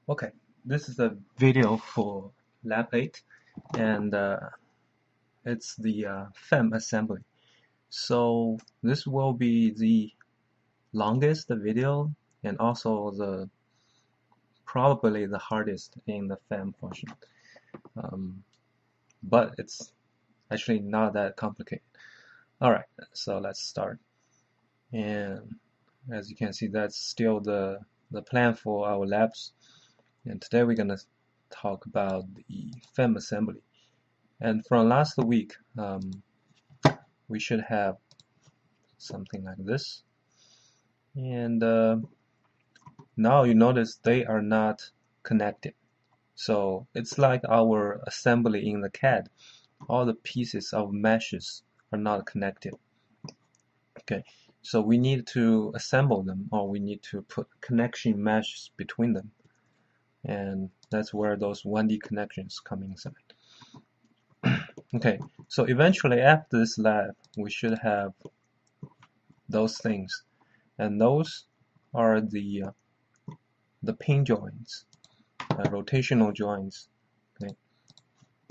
Okay, this is a video for Lab 8 and it's the FEM assembly. So this will be the longest video and also the probably the hardest in the FEM portion. Um, but it's actually not that complicated. Alright, so let's start. And as you can see, that's still the plan for our labs. And today we're going to talk about the FEM assembly. And from last week, we should have something like this. And now you notice they are not connected. So it's like our assembly in the CAD. All the pieces of meshes are not connected. Okay, so we need to assemble them, or we need to put connection meshes between them. And that's where those 1D connections come inside. Okay, so eventually after this lab, we should have those things, and those are the pin joints, rotational joints. Okay,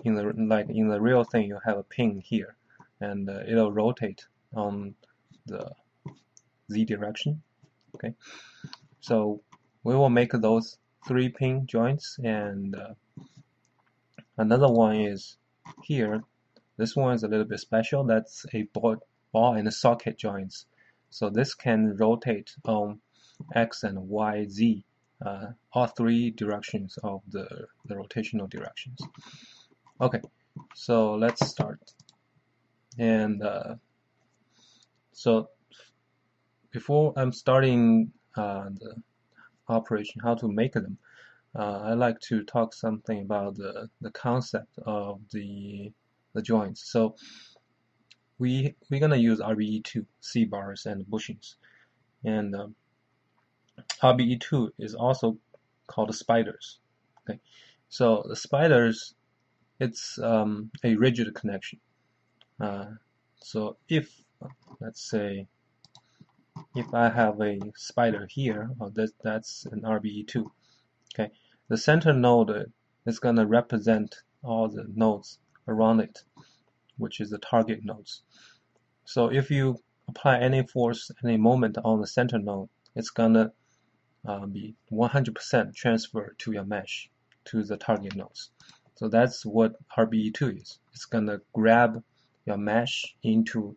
in the real thing, you have a pin here, and it'll rotate on the z direction. Okay, so we will make those 3 pin joints, and another one is here. This one is a little bit special. That's a ball and socket joints. So this can rotate on X and Y, Z, all 3 directions of the rotational directions. Okay, so let's start. And so before I'm starting the operation, how to make them, I'd like to talk something about the concept of the joints. So we're gonna use RBE2, C-bars, and bushings. And RBE2 is also called spiders. Okay, so the spiders, it's a rigid connection. So if, let's say, if I have a spider here, that's an RBE2. Okay, the center node is gonna represent all the nodes around it, which is the target nodes. So if you apply any force, any moment on the center node, it's gonna be 100% transferred to your mesh, to the target nodes. So that's what RBE2 is. It's gonna grab your mesh into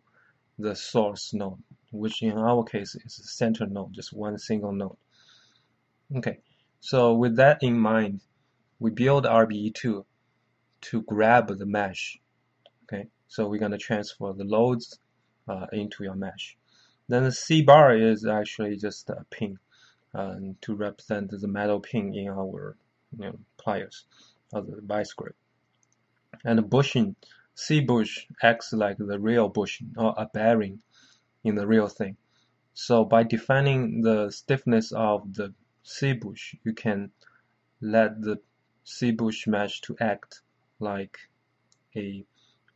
the source node, which in our case is the center node, just one single node. Okay, so with that in mind, we build RBE2 to grab the mesh. Okay, so we're gonna transfer the loads into your mesh. Then the C bar is actually just a pin to represent the metal pin in our pliers of the vice grip. And the bushing, C bush acts like the real bushing or a bearing in the real thing. So by defining the stiffness of the C bush, you can let the C bush mesh to act like a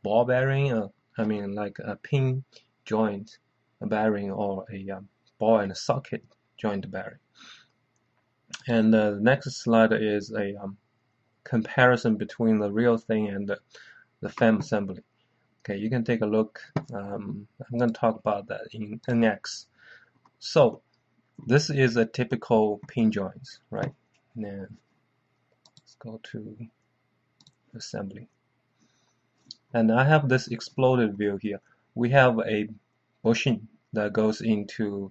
ball bearing, like a pin joint bearing, or a ball and socket joint bearing. And the next slide is a comparison between the real thing and the FEM assembly. Okay, you can take a look. I'm going to talk about that in NX. So this is a typical pin joint, right? Now let's go to assembly. And I have this exploded view here. We have a bushing that goes into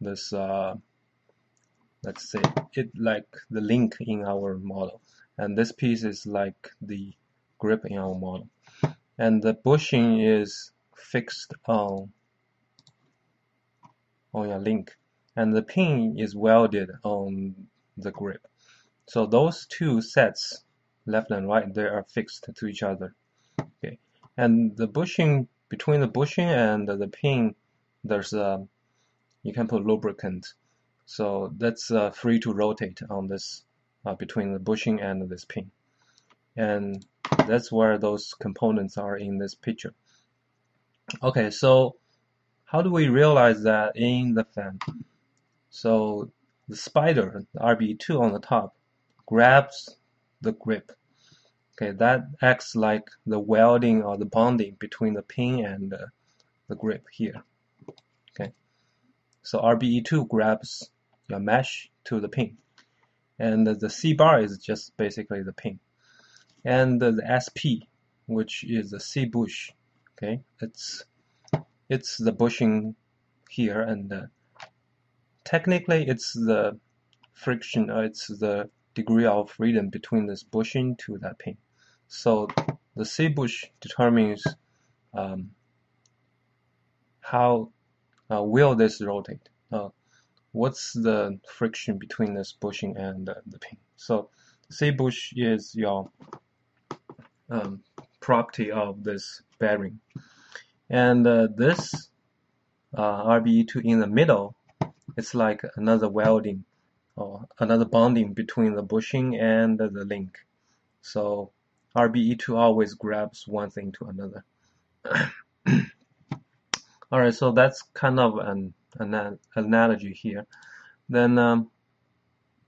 this, let's say, it like the link in our model. And this piece is like the grip in our model. And the bushing is fixed on your link. And the pin is welded on the grip. So those two sets, left and right, they are fixed to each other. Okay, and the bushing, between the bushing and the pin, there's you can put lubricant, so that's free to rotate on this between the bushing and this pin, and that's where those components are in this picture. Okay, so how do we realize that in the FEM? So the spider, the RB2 on the top, grabs the grip. Okay, that acts like the welding or the bonding between the pin and the grip here. Okay, so RBE2 grabs your mesh to the pin, and the C bar is just basically the pin, and the SP, which is the C bush. Okay, it's the bushing here, and technically it's the friction, it's the degree of freedom between this bushing to that pin. So the C bush determines how will this rotate. What's the friction between this bushing and the pin? So C bush is your property of this bearing, and this RBE2 in the middle, it's like another welding or another bonding between the bushing and the link. So RBE2 always grabs one thing to another. Alright, so that's kind of an analogy here. Then,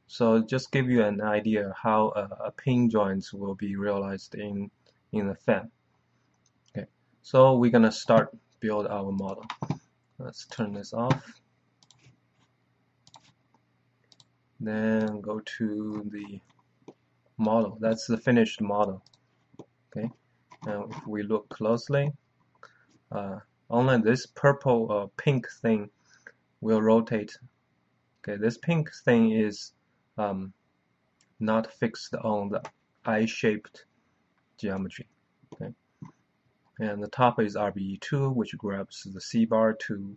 so just give you an idea how a pin joints will be realized in the FEM. Okay, so we're gonna start build our model. Let's turn this off. Then go to the model. That's the finished model. Okay, now if we look closely, only this purple pink thing will rotate. Okay, this pink thing is not fixed on the I-shaped geometry. Okay, and the top is RBE2, which grabs the C bar to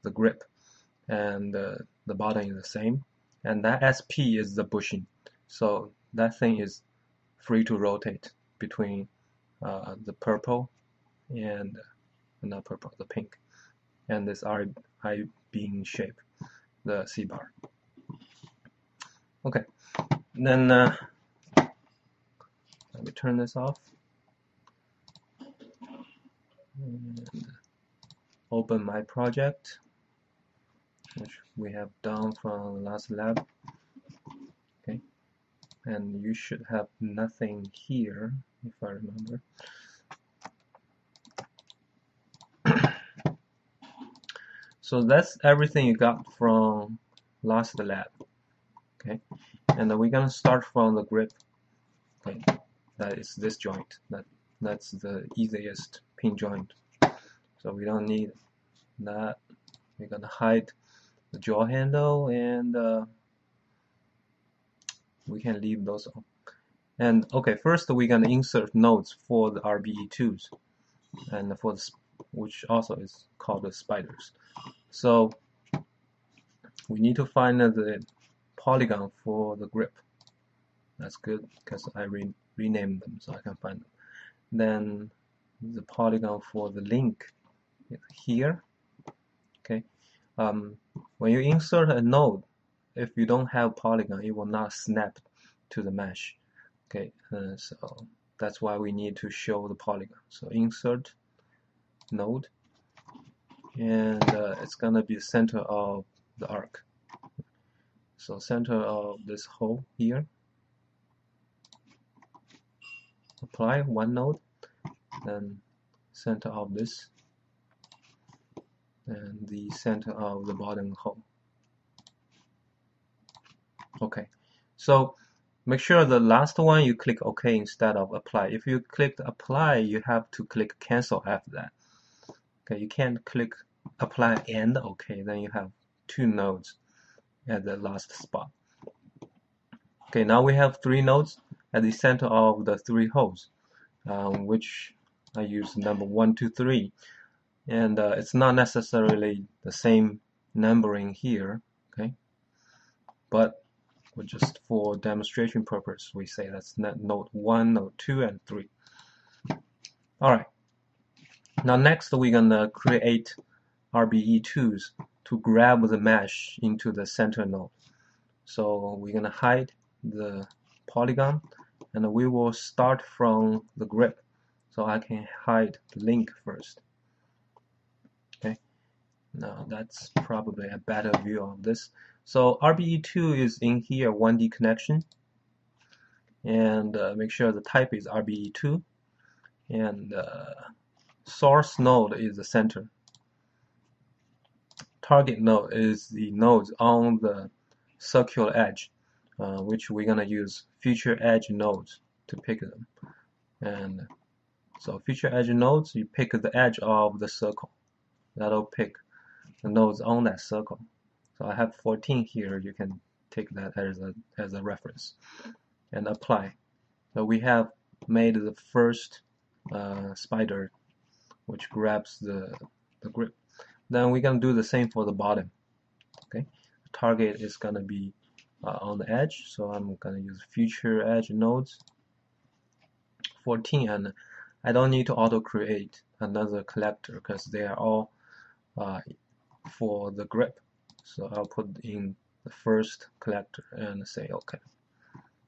the grip, and the bottom is the same. And that SP is the bushing, so that thing is free to rotate between the purple and not purple, the pink, and this I being shape, the C bar. Okay, then let me turn this off and open my project, which we have done from last lab. Okay, and you should have nothing here if I remember. So that's everything you got from last lab. Okay, and we're gonna start from the grip. Okay, that is this joint. That's the easiest pin joint. So we don't need that. We're gonna hide the jaw handle, and we can leave those on. And okay, first we're gonna insert nodes for the RBE2s, and for the, which also is called the spiders. So we need to find the polygon for the grip. That's good because I renamed them so I can find them. Then the polygon for the link here. Okay. When you insert a node, if you don't have polygon, it will not snap to the mesh. Okay, so that's why we need to show the polygon. So insert node, and it's gonna be the center of the arc. So center of this hole here. Apply one node, then center of this, and the center of the bottom hole. Okay, so make sure the last one you click OK instead of apply. If you click apply, you have to click cancel after that. Okay, you can't click apply and OK, then you have two nodes at the last spot. Okay, now we have three nodes at the center of the three holes, which I use number 1, 2, 3, and it's not necessarily the same numbering here. Okay, but just for demonstration purpose, we say that's node 1, node 2, and 3. Alright, now next we're gonna create RBE2s to grab the mesh into the center node. So we're gonna hide the polygon, and we will start from the grip. So I can hide the link first. Okay, now that's probably a better view of this. So RBE2 is in here, 1D connection. and make sure the type is RBE2, and source node is the center. Target node is the nodes on the circular edge, which we're gonna use feature edge nodes to pick them. And so feature edge nodes, you pick the edge of the circle. That'll pick the nodes on that circle. So I have 14 here. You can take that as a reference and apply. So we have made the first spider, which grabs the grip. Then we're gonna do the same for the bottom. Okay, the target is gonna be on the edge, so I'm gonna use feature edge nodes 14, and I don't need to auto create another collector because they are all for the grip. So I'll put in the first collector and say OK.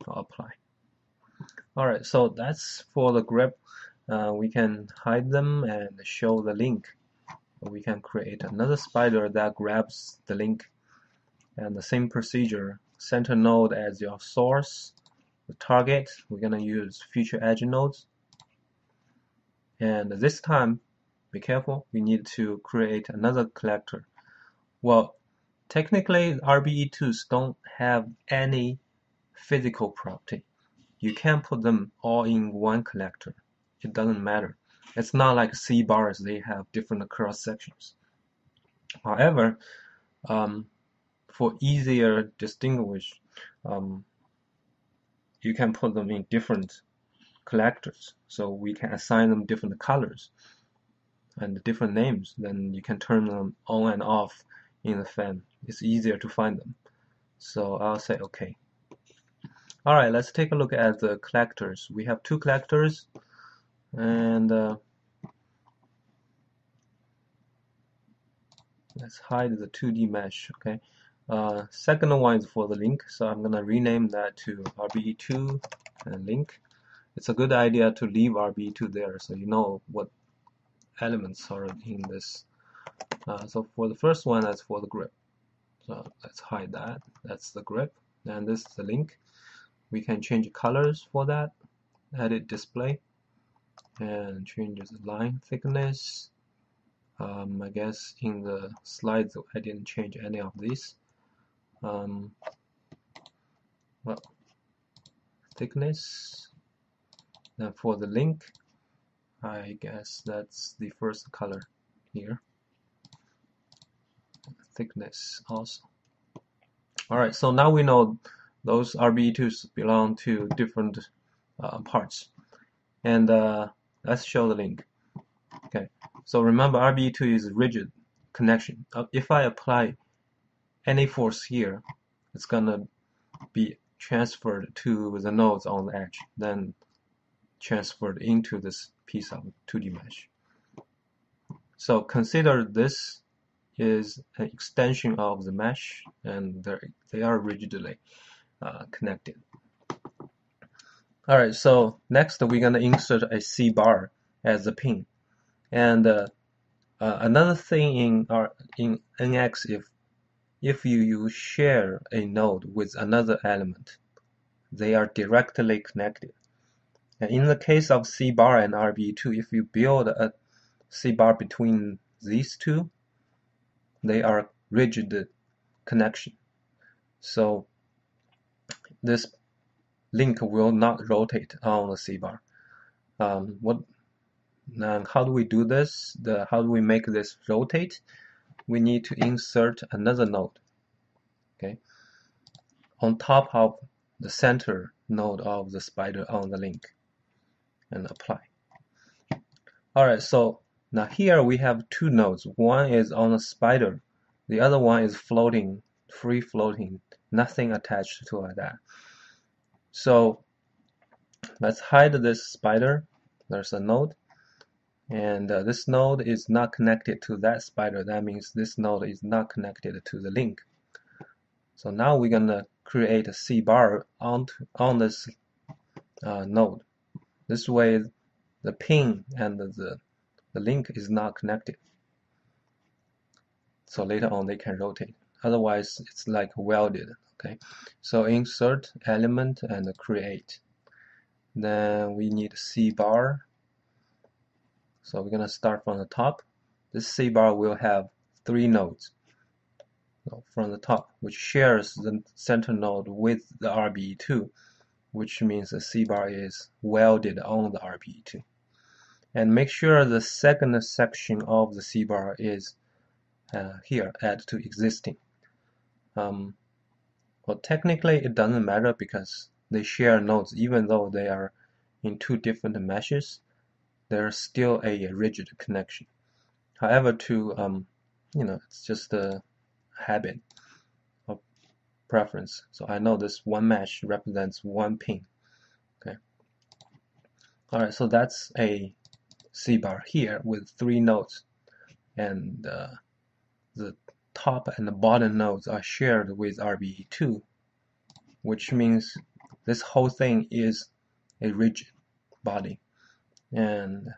I'll apply. Alright, so that's for the grip. We can hide them and show the link. We can create another spider that grabs the link, and the same procedure. Center node as your source. The target, we're gonna use feature edge nodes, and this time be careful, we need to create another collector. Well, technically RBE2s don't have any physical property. You can put them all in one collector. It doesn't matter. It's not like C bars, they have different cross sections. However, for easier distinguish, you can put them in different collectors. So we can assign them different colors and different names. Then you can turn them on and off in the FEM. It's easier to find them. So I'll say OK. Alright, let's take a look at the collectors. We have two collectors, and let's hide the 2D mesh. Okay. Second one is for the link, so I'm gonna rename that to RBE2 and link. It's a good idea to leave RBE2 there so you know what elements are in this. So for the first one, that's for the grip. So let's hide that. That's the grip, and this is the link. We can change colors for that. Edit display, and change the line thickness. I guess in the slides I didn't change any of these. Well, thickness. Then for the link, I guess that's the first color here. Thickness also. Alright, so now we know those RBE2s belong to different parts. And let's show the link. Okay, so remember RBE2 is rigid connection. If I apply any force here, it's gonna be transferred to the nodes on the edge, then transferred into this piece of 2D mesh. So consider this is an extension of the mesh, and they are rigidly connected. Alright, so next we're gonna insert a C bar as a pin. And another thing in NX, if you share a node with another element, they are directly connected. And in the case of C bar and RBE2, if you build a C bar between these two, they are rigid connection. So this link will not rotate on the C bar. Now, how do we do this? How do we make this rotate? We need to insert another node, okay, on top of the center node of the spider on the link, and apply. Alright, so now here we have two nodes. One is on the spider, the other one is floating, free floating, nothing attached to that. So let's hide this spider. There's a node, and this node is not connected to that spider. That means this node is not connected to the link. So now we're gonna create a C bar on this node. This way the pin and the link is not connected. So later on they can rotate. Otherwise it's like welded. Okay. So insert element and create. Then we need C bar. So we're gonna start from the top. This C bar will have 3 nodes. So from the top, which shares the center node with the RBE2, which means the C bar is welded on the RBE2. And make sure the second section of the C bar is here, add to existing. Well, technically it doesn't matter because they share nodes, even though they are in 2 different meshes, there's still a rigid connection. However, it's just a habit of preference. So I know this one mesh represents 1 pin. Okay. All right, so that's a C bar here with 3 nodes, and the top and the bottom nodes are shared with RBE2, which means this whole thing is a rigid body, and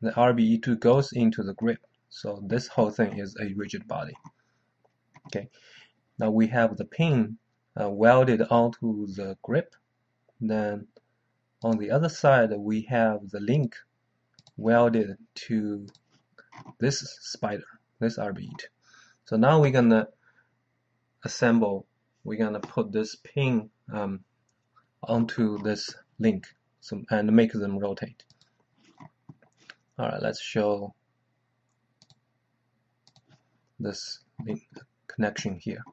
the RBE2 goes into the grip, so this whole thing is a rigid body. Okay, now we have the pin welded onto the grip. Then on the other side we have the link welded to this spider, this RBE2. So now we're gonna assemble, we're gonna put this pin onto this link and make them rotate. Alright, let's show this connection here.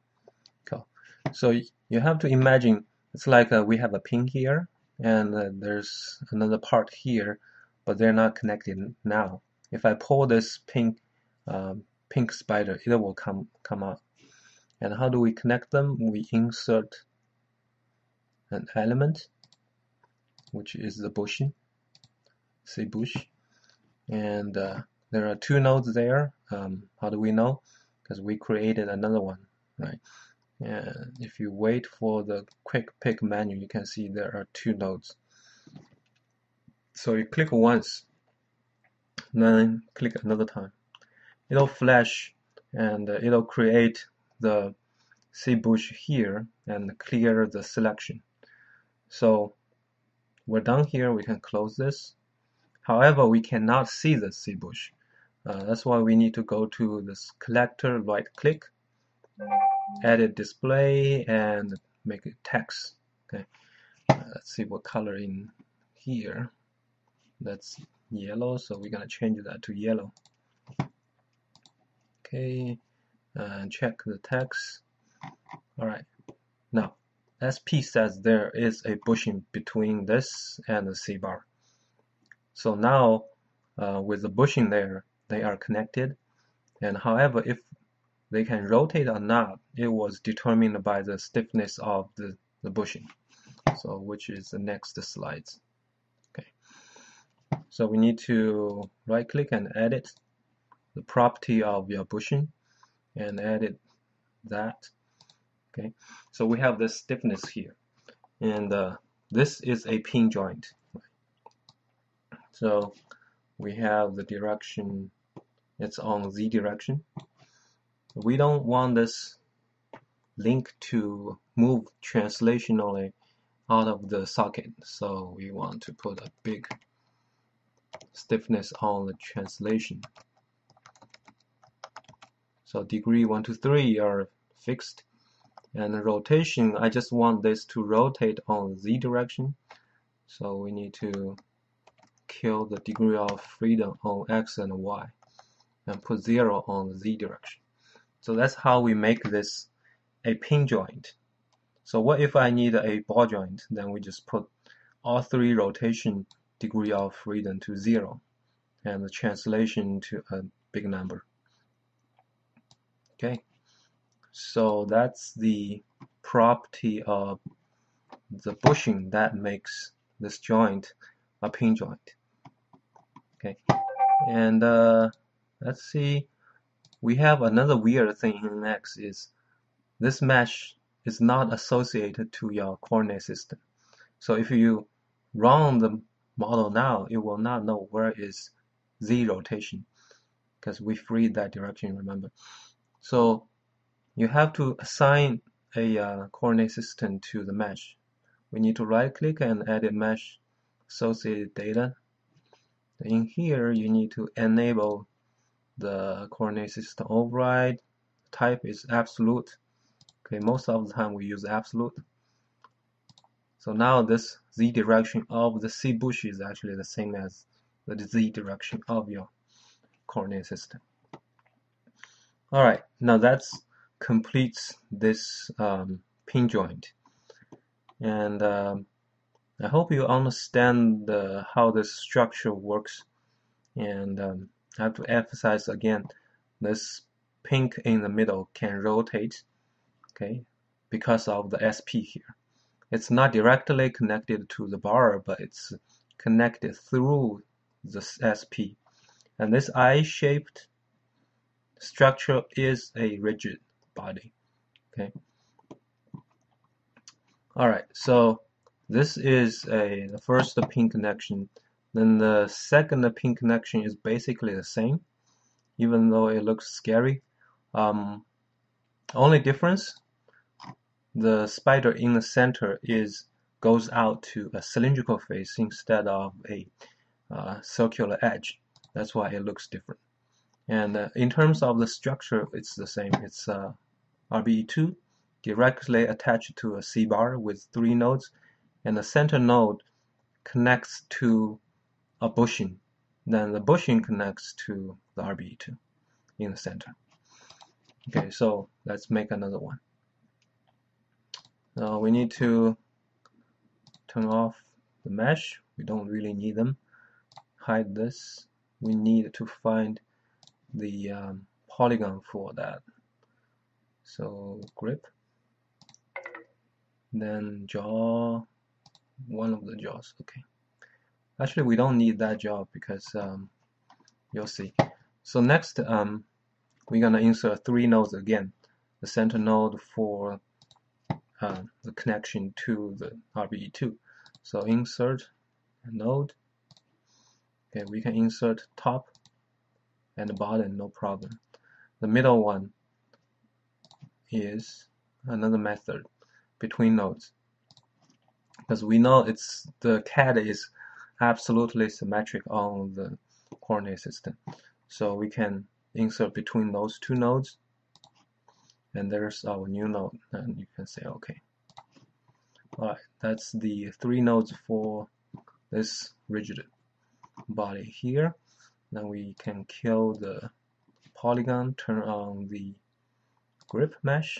Cool. So you have to imagine it's like we have a pin here, and there's another part here, but they're not connected now. If I pull this pink spider, it will come out. And how do we connect them? We insert an element, which is the bushing, say bush, and there are 2 nodes there. How do we know? Because we created another one, right? And if you wait for the quick pick menu, you can see there are 2 nodes. So you click once, then click another time. It'll flash and it'll create the C bush here and clear the selection. So we're done here, we can close this. However, we cannot see the C bush. That's why we need to go to this collector, right click, edit display, and make it text. Okay, let's see what color in here. That's yellow, so we're gonna change that to yellow. Okay, and check the text. All right, now SP says there is a bushing between this and the C bar. So now with the bushing there, they are connected, and however, if they can rotate or not, it was determined by the stiffness of the bushing, so which is the next slides. Okay, so we need to right click and edit the property of your bushing and edit that. Okay, so we have this stiffness here, and this is a pin joint. So we have the direction, it's on Z direction. We don't want this link to move translationally out of the socket, so we want to put a big stiffness on the translation. So degree 1 to 3 are fixed, and the rotation, I just want this to rotate on Z direction, so we need to kill the degree of freedom on X and Y and put 0 on the Z direction. So that's how we make this a pin joint. So what if I need a ball joint? Then we just put all 3 rotation degree of freedom to 0 and the translation to a big number. Okay, so that's the property of the bushing that makes this joint a pin joint. Okay, and let's see, we have another weird thing in X is this mesh is not associated to your coordinate system. So if you run the model now, it will not know where is Z rotation because we freed that direction, remember. So you have to assign a coordinate system to the mesh. We need to right click and edit mesh associated data. In here, you need to enable the coordinate system override. Type is absolute. Okay, most of the time we use absolute. So now this z direction of the C bush is actually the same as the z direction of your coordinate system. All right, now that completes this pin joint, and I hope you understand how this structure works. And I have to emphasize again, this pink in the middle can rotate, okay, because of the SP here. It's not directly connected to the bar, but it's connected through the SP. And this I-shaped structure is a rigid body, okay. All right, so this is the first pin connection. Then the second pin connection is basically the same, even though it looks scary. Only difference, the spider in the center goes out to a cylindrical face instead of a circular edge. That's why it looks different. And in terms of the structure, it's the same. It's RBE2 directly attached to a C bar with 3 nodes, and the center node connects to a bushing. Then the bushing connects to the RBE2 in the center. Okay, so let's make another one. Now we need to turn off the mesh. We don't really need them. Hide this. We need to find the polygon for that. So grip, then jaw, one of the jaws. Okay. Actually, we don't need that jaw because you'll see. So next, we're gonna insert 3 nodes again. The center node for the connection to the RBE2. So insert a node. Okay, we can insert top and the bottom, no problem. The middle one is another method between nodes, because we know the CAD is absolutely symmetric on the coordinate system. So we can insert between those 2 nodes, and there's our new node, and you can say okay. Alright, that's the 3 nodes for this rigid body here. Then we can kill the polygon, turn on the grip mesh,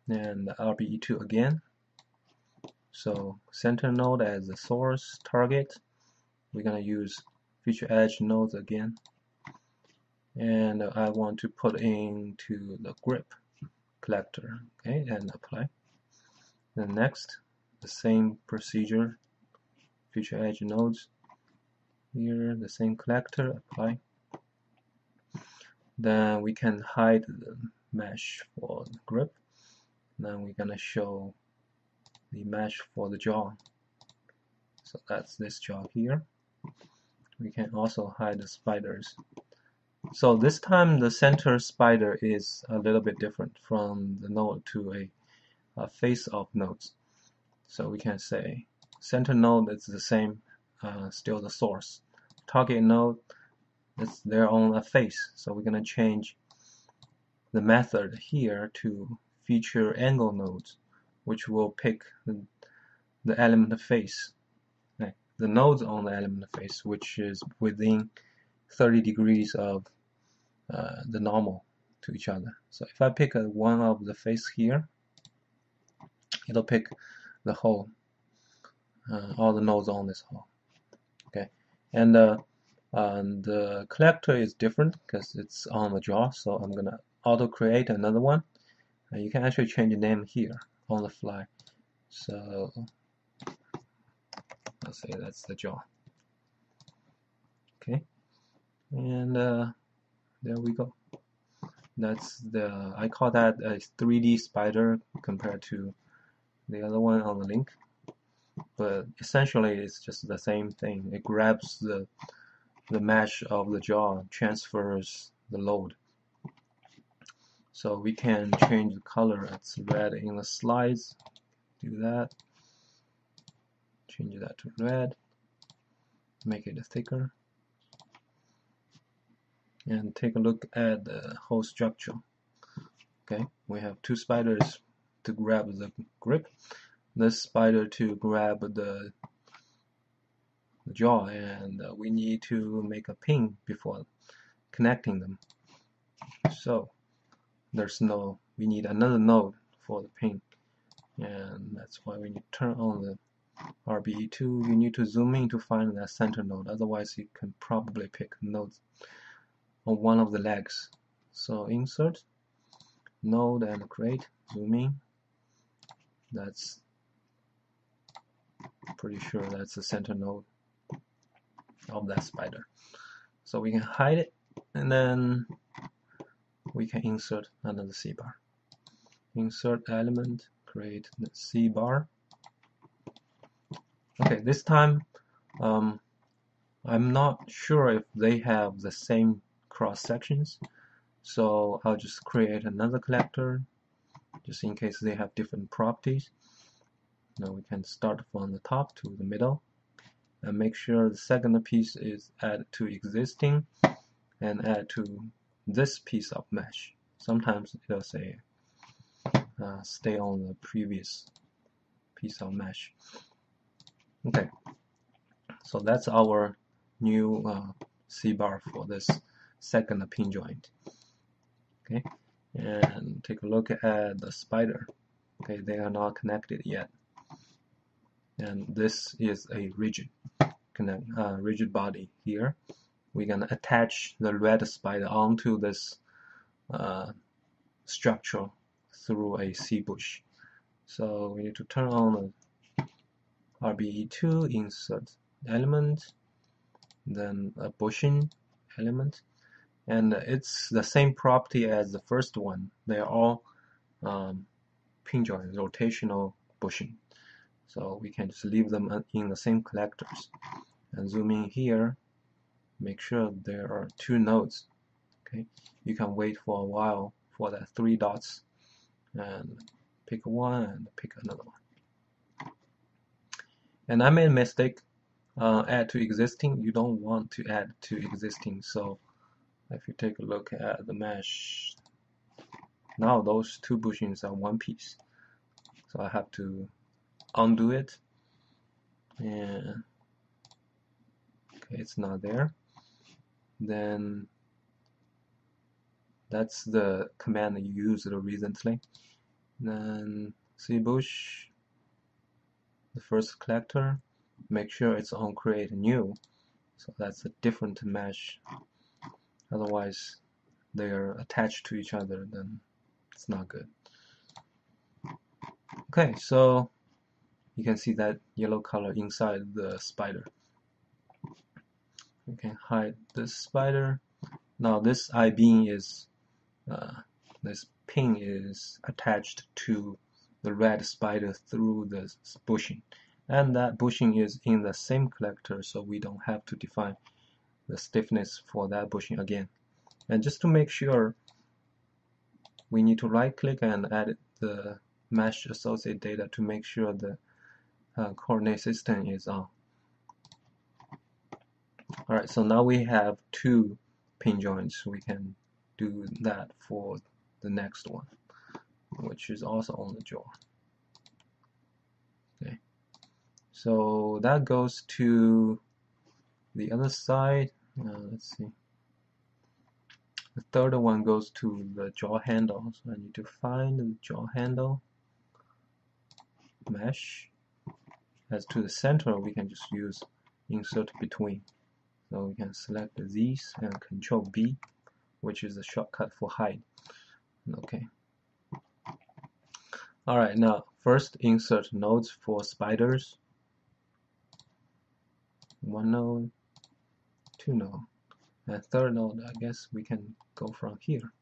and the RBE2 again. So center node as the source target. We're gonna use feature edge nodes again, and I want to put into the grip collector, okay, and apply. Then next, the same procedure, feature edge nodes here, the same collector, apply. Then we can hide the mesh for the grip. Then we're gonna show the mesh for the jaw. So that's this jaw here. We can also hide the spiders. So this time the center spider is a little bit different from the node to a face of nodes. So we can say center node is the same, still the source. Target node, it's their own face. So we're gonna change the method here to feature angle nodes, which will pick the element face. The nodes on the element face, which is within 30 degrees of the normal to each other. So if I pick one of the face here, it'll pick the whole, all the nodes on this hole. Okay, and the collector is different because it's on the jaw, so I'm gonna auto create another one. And you can actually change the name here on the fly. So let's say that's the jaw. Okay, and there we go. That's I call that a 3D spider compared to the other one on the link, but essentially it's just the same thing. It grabs the mesh of the jaw, transfers the load. So we can change the color. It's red in the slides. Do that. Change that to red. make it thicker, and take a look at the whole structure. Okay, we have two spiders to grab the grip, this spider to grab the jaw, and we need to make a pin before connecting them. So we need another node for the pin, and that's why we need to turn on the RBE2. You need to zoom in to find that center node, otherwise you can probably pick nodes on one of the legs. So insert node and create, zoom in. That's pretty sure that's the center node of that spider. So we can hide it, and then we can insert another C-bar. Insert element, create the C-bar. Okay, this time I'm not sure if they have the same cross sections, so I'll just create another collector just in case they have different properties. Now we can start from the top to the middle and make sure the second piece is added to existing and add to this piece of mesh. Sometimes it'll say stay on the previous piece of mesh. Okay, so that's our new C-bar for this second pin joint. Okay, and take a look at the spider. Okay, they are not connected yet, and this is a rigid body here. We're gonna attach the red spider onto this structure through a C bush. So we need to turn on the RBE2, insert element, then a bushing element, and it's the same property as the first one. They are all pin joints, rotational bushing. So we can just leave them in the same collectors. And zoom in here, make sure there are two nodes. Okay, you can wait for a while for that three dots and pick one and pick another one. And I made a mistake, add to existing. You don't want to add to existing, so if you take a look at the mesh, now those two bushings are one piece, so I have to undo it, and okay, it's not there. Then that's the command you used recently. Then C bush, the first collector, make sure it's on create new, so that's a different mesh, otherwise they are attached to each other, then it's not good. Okay, so you can see that yellow color inside the spider. We can hide this spider. Now this I-beam is this pin is attached to the red spider through the bushing, and that bushing is in the same collector, so we don't have to define the stiffness for that bushing again. And just to make sure, we need to right click and add the mesh associate data to make sure the coordinate system is on. Alright, so now we have two pin joints. We can do that for the next one, which is also on the jaw. Okay, so that goes to the other side. Let's see. The third one goes to the jaw handle. So I need to find the jaw handle mesh. As to the center, we can just use insert between. So we can select these and Control B, which is a shortcut for hide. Okay. Alright, now first insert nodes for spiders. One node, two node, and third node, I guess we can go from here.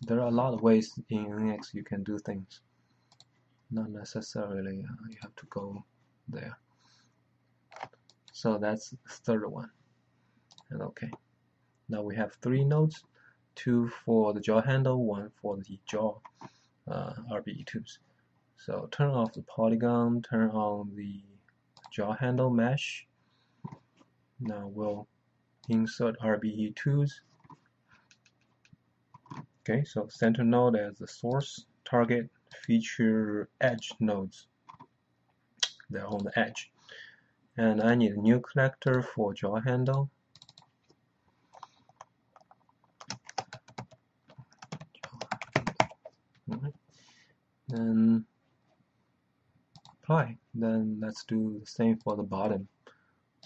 There are a lot of ways in Linux you can do things. Not necessarily you have to go there. So that's the third one. And okay, now we have three nodes, two for the jaw handle, one for the jaw RBE2s. So turn off the polygon, turn on the jaw handle mesh, Now we'll insert RBE2s. Okay, so center node as the source, target, feature, edge nodes. They're on the edge. And I need a new collector for jaw handle. Alright. Then apply. Then let's do the same for the bottom.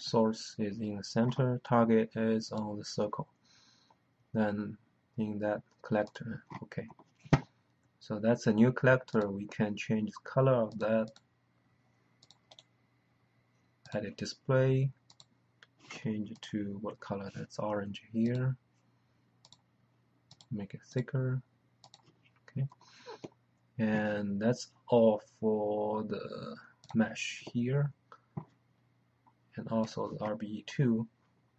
Source is in the center, target is on the circle. Then in that collector, okay. So that's a new collector. We can change the color of that. Edit display. Change it to what color? That's orange here. Make it thicker. Okay. And that's all for the mesh here. And also the RBE2.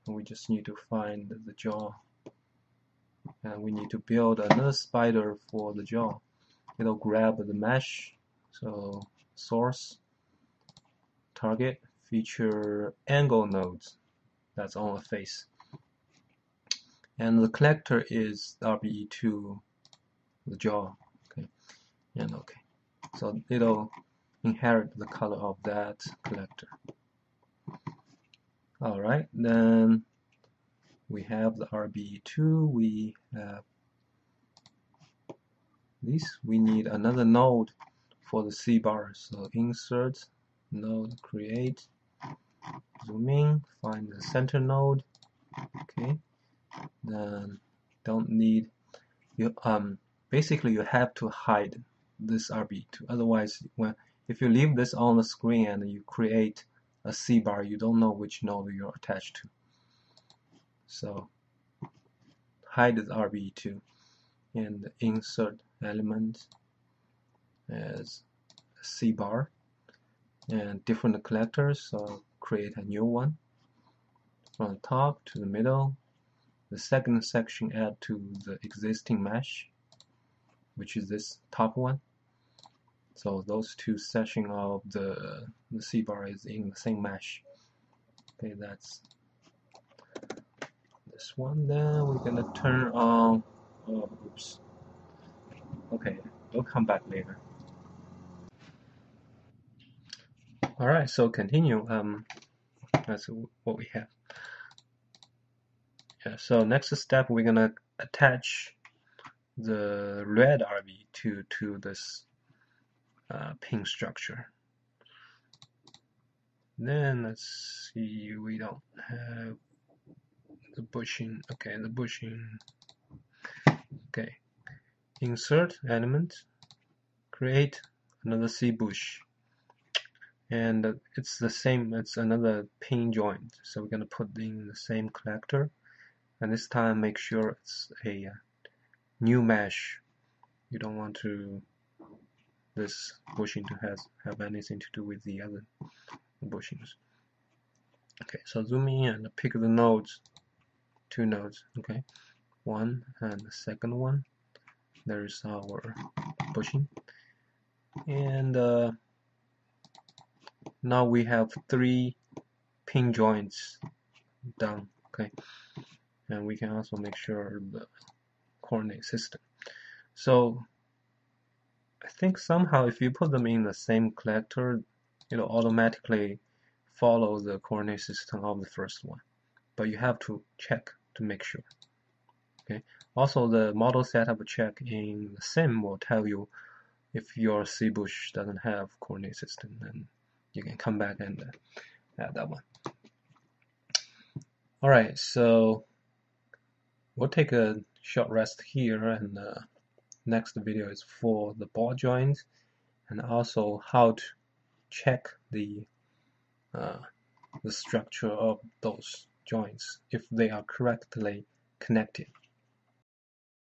And we just need to find the jaw. And we need to build another spider for the jaw. It'll grab the mesh. So source, target, feature, angle nodes. That's on a face. And the collector is RBE2, the jaw. Okay. And okay. So it'll inherit the color of that collector. Alright, then we have the RBE2, we have this. We need another node for the C bar. So insert, node, create, zoom in, find the center node. Okay. Then don't need you basically you have to hide this RBE2. Otherwise, if you leave this on the screen and you create a C bar, you don't know which node you're attached to. So hide the RBE2 and insert element as a C bar and different collectors. So create a new one from the top to the middle. The second section add to the existing mesh, which is this top one. So those two sections of the C bar is in the same mesh. Okay, that's this one. Then we're gonna turn on. Oh, oops. Okay, we'll come back later. All right, so continue. That's what we have. Yeah. So next step, we're gonna attach the red RB2 to this pin structure. Then let's see, we don't have the bushing. Okay, the bushing. Okay, insert element, create another C bush, and it's the same. It's another pin joint. So we're gonna put in the same collector, and this time make sure it's a new mesh. You don't want this bushing to have anything to do with the other bushings. Okay, so zoom in and pick the nodes, two nodes. Okay, one and the second one. There's our bushing, and now we have 3 pin joints done. Okay, and we can also make sure the coordinate system. So I think somehow if you put them in the same collector, it'll automatically follow the coordinate system of the first one, but you have to check to make sure. Okay. Also, the model setup check in the sim will tell you if your C bush doesn't have coordinate system, then you can come back and add that one. All right, so we'll take a short rest here, and next video is for the ball joints and also how to check the structure of those joints if they are correctly connected.